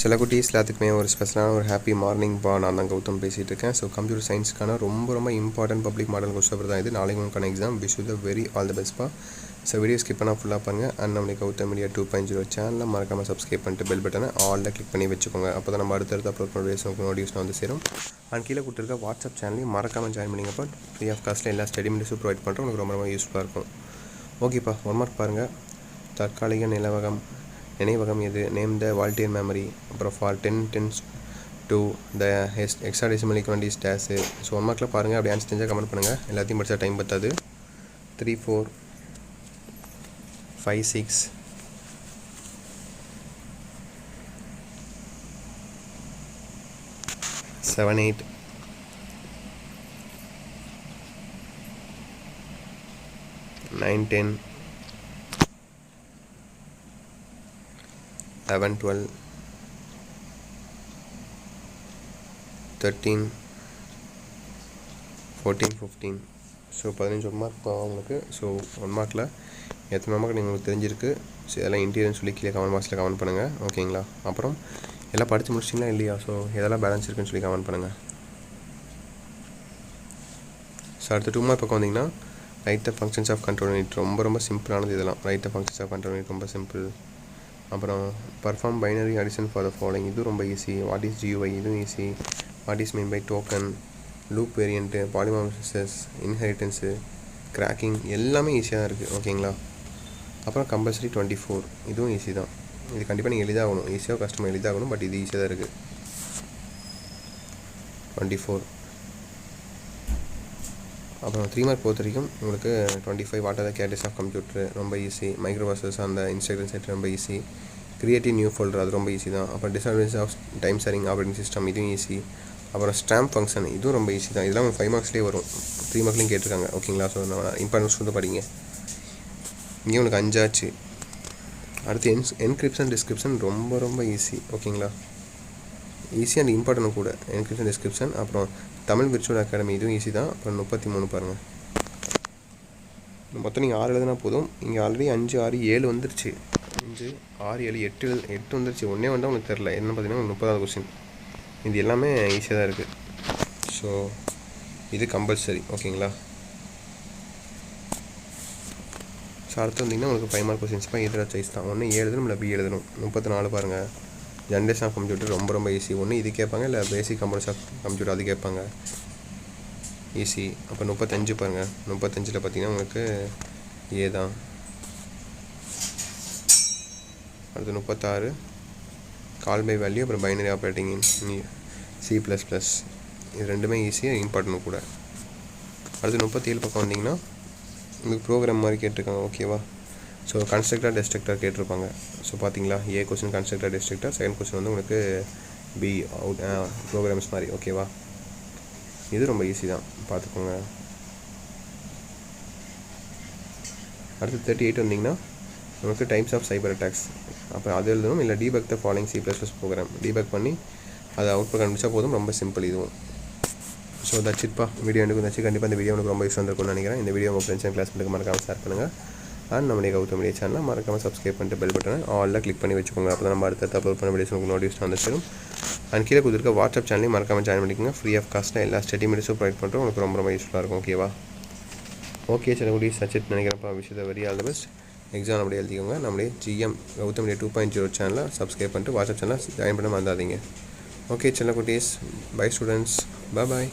சில குட்டீஸ் எல்லாத்துக்குமே ஒரு ஸ்பெஷலான ஒரு ஹாப்பி மார்னிங் நான் தான் கௌதம் பேசிகிட்டு இருக்கேன். ஸோ கம்ப்யூட்டர் சயின்ஸ்க்கான ரொம்ப important public model question paper தான் இது. நாளைக்கு உங்களுக்கான exam. Wish you the very all the பெஸ்ட்பா. ஸோ வீடியோ ஸ்கிப் பண்ணால் ஃபுல்லாக பாருங்கள். அண்ட் நம்மளுக்கு கௌதம் மீடியா 2.0 சேனலில் மறக்காமல் சப்ஸ்கிரைப் பண்ணிட்டு பெல் பட்டனை ஆலில் கிளிக் பண்ணி வச்சுக்கோங்க. அப்போ தான் நம்ம அடுத்தடுத்து அப்லோட் பண்ணுற வீடியோஸ் உங்களுக்கு நோட்டிஃபிகேஷன் வந்து சேரும். அண்ட் கீழே கொடுத்துருக்க வாட்ஸ்அப் சேனலையும் மறக்காமல் ஜாயின் பண்ணிங்கப்போ ஃப்ரீ ஆஃப் காஸ்ட்டில் எல்லா ஸ்டடி மெட்டீரியல்ஸும் ப்ரொவைட் பண்ணுறோம். உங்களுக்கு ரொம்ப யூஸ்ஃபுல்லாக இருக்கும். ஓகேப்பா, 1 மார்க் பாருங்கள். தற்காலிக நினைவகம் எது? Name the volatile memory. அப்புறம் for 10 tends to the hexadecimal equivalent dash. So 1 மார்க்கில் பாருங்கள். அப்படி ஆன்சர் தெரிஞ்சால் கமெண்ட் பண்ணுங்கள். எல்லாத்தையும் படித்தா டைம் பத்தாது. 3 4 5 6 7 8 9 10 11 12 13 14 15. ஸோ 15 1 மார்க் உங்களுக்கு. ஸோ 1 மார்க்கில் எத்தனை மார்க் உங்களுக்கு தெரிஞ்சிருக்கு? ஸோ இதெல்லாம் இன்டீரியர்னு சொல்லி கீழே கமெண்ட் பாக்ஸில் கமெண்ட் பண்ணுங்கள். ஓகேங்களா? அப்புறம் எல்லாம் படித்து முடிச்சிங்களா இல்லையா? ஸோ எதெல்லாம் பேலன்ஸ் இருக்குன்னு சொல்லி கமெண்ட் பண்ணுங்கள். ஸோ அடுத்த 2 மார்க் பக்கம் வந்தீங்கன்னா write the functions of control unit. ரொம்ப சிம்பிளானது இதெல்லாம். Write the functions of control unit ரொம்ப சிம்பிள். அப்புறம் perform binary addition for the following. இதுவும் ரொம்ப ஈஸி. What is GUI? இதுவும் easy. What is mean by token? Loop variant, polymorphisms, inheritance, cracking எல்லாமே ஈஸியாக தான் இருக்குது. ஓகேங்களா? அப்புறம் கம்பல்சரி 24. இதுவும் ஈஸி தான். இது கண்டிப்பாக நீங்கள் எளிதாகணும். ஈஸியாக கஷ்டமாக எளிதாகணும். பட் இது ஈஸியாக தான் இருக்குது. 24. அப்புறம் 3 மார்க் பொறுத்த வரைக்கும் உங்களுக்கு 25 what are the characters of computer ரொம்ப ஈஸி. மைக்ரோ ப்ராசஸ் அந்த இன்ஸ்ட்ரக்ஷன் செட் ரொம்ப ஈஸி. கிரியேட்டிவ் நியூ ஃபோல்டர் அது ரொம்ப ஈஸி தான். அப்புறம் disadvantage of time sharing operating system இதுவும் ஈஸி. அப்புறம் ஸ்டாம்ப் ஃபங்க்ஷன் இதுவும் ரொம்ப ஈஸி தான். இதெல்லாம் 5 மார்க்ஸ்லேயே வரும். 3 மார்க்லையும் கேட்டிருக்காங்க. ஓகேங்களா? ஸோ நான் இம்பார்ட்டன்ஸ் வந்து படிங்க. இங்கே உங்களுக்கு 5 ஆச்சு. அடுத்து என்கிரிப்ஷன் டிஸ்கிரிப்ஷன் ரொம்ப ஈஸி. ஓகேங்களா? ஈஸி அண்ட் இம்பார்ட்டன்ட் கூட. Encryption description. அப்புறம் தமிழ் விர்ச்சுவல் அகாடமி இதுவும் ஈஸி தான். அப்புறம் 33 பாருங்கள். மொத்தம் நீங்கள் 6 எழுதுனா போதும். இங்கே ஆல்ரெடி 5 6 7 வந்துருச்சு. 5 6 7 8 வந்துருச்சு. ஒன்றே வந்தால் உங்களுக்கு தெரில. என்ன பார்த்தீங்கன்னா 30வது கொஸ்டின். இது எல்லாமே ஈஸியாக தான் இருக்குது. ஸோ இது கம்பல்சரி. ஓகேங்களா? ஸோ அடுத்து வந்திங்கன்னா உங்களுக்கு 5 மார்க் கொஸ்டின்ஸ்ப்பா. இதோட சாய்ஸ் தான். ஒன்று A எழுதணும் இல்லை B எழுதணும். 34 பாருங்கள். ஜென்ரேஷன் ஆஃப் கம்ப்யூட்டர் ரொம்ப ஈஸி. ஒன்று இது கேட்பாங்க இல்லை பேசிக் கம்ப்யூட்டர்ஸ் ஆஃப் கம்ப்யூட்டர் அது கேட்பாங்க. ஈஸி. அப்போ 35 பாருங்கள். 35 பார்த்தீங்கன்னா உங்களுக்கு A தான். அடுத்து 36 கால் பை வேல்யூ. அப்புறம் பைனரி ஆப்ரேட்டிங் இன் C++. இது ரெண்டுமே ஈஸியாக இம்பார்ட்டன்ட் கூட. அடுத்து 37 பக்கம் வந்தீங்கன்னா உங்களுக்கு ப்ரோக்ராம் மாதிரி கேட்டிருக்காங்க. ஓகேவா? ஸோ கன்ஸ்ட்ரக்டர் டெஸ்ட்ரக்டர் கேட்டிருப்பாங்க. ஸோ பார்த்தீங்களா? A question constructor destructor. Second question வந்து உங்களுக்கு B ப்ரோக்ராம்ஸ் மாதிரி. ஓகேவா? இது ரொம்ப ஈஸி தான். பார்த்துக்கோங்க. அடுத்து 38 வந்தீங்கன்னா உங்களுக்கு டைப்ஸ் ஆஃப் சைபர் அட்டாக்ஸ். அப்புறம் அது எழுதணும். இல்லை debug the following C++ program. Debug பண்ணி அதை அவுட்புட் கண்டுபிடிச்சா போதும். ரொம்ப சிம்பிள் இதுவும். So that's இட்பா. வீடியோ எனக்கு வந்துச்சு. கண்டிப்பாக இந்த வீடியோ உங்களுக்கு ரொம்ப யூஸ் வந்துருக்கும்னு நினைக்கிறேன். இந்த வீடியோ உங்கள் ஃப்ரெண்ட்ஸ் அண்ட் கிளாஸ்மேட்டுக்கு மறக்காமல் ஷேர் பண்ணுங்கள். அண்ட் நம்முடைய கௌதம் மீடியா சேனலில் மறக்காமல் சப்ஸ்கிரைப் பண்ணிட்டு பெல் பட்டனை ஆலில் கிளிக் பண்ணி வச்சுக்கோங்க. அப்போ தான் நம்ம அடுத்த அப்லோட் பண்ண வீடியோஸ் உங்களுக்கு நோட்டிஃபிகேஷன் வந்து சேரும். அண்ட் கீழே கொடுத்துருக்க வாட்ஸ்அப் சேனலையும் மறக்காமல் ஜாயின் பண்ணிக்கோங்க. ஃப்ரீ ஆஃப் காஸ்ட்டில் எல்லா ஸ்டடி மெட்டீரியல்ஸும் ப்ரொவைட் பண்ணுறோம். உங்களுக்கு ரொம்ப யூஸ்ஃபுல்லாக இருக்கும். ஓகேவா? ஓகே சில கூடிய சச்சிட் நினைக்கிறப்பா. Wish you the very all the best. Exam அப்படியே எழுதிக்கோங்க. நம்மளுடைய GM கௌதம் மீடியா 2.0 சேனலில் சப்ஸ்கிரைப் பண்ணிட்டு வாட்ஸ்அப் சேனலில் ஜாயின் பண்ண மறந்துடாதீங்க. ஓகே சில குட்டீஸ். Bye students. பாய்.